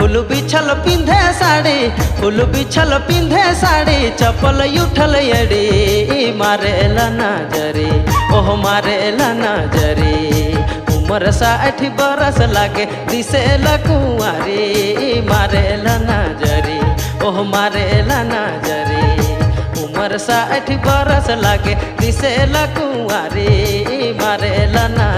फूल बिछल पिंधे साड़ी, फूल बिछल पिंधे साड़ी, चप्पल उठल अड़ी, मारेला नजरी, ओह मारेला नजरी। उम्र 60 बरस लागे दिसेला कुंवारी, मारेला नजरी, ओह मारेला नजरी। उम्र 60 बरस लागे दिसेला कुंवारी, मारेला नजरी।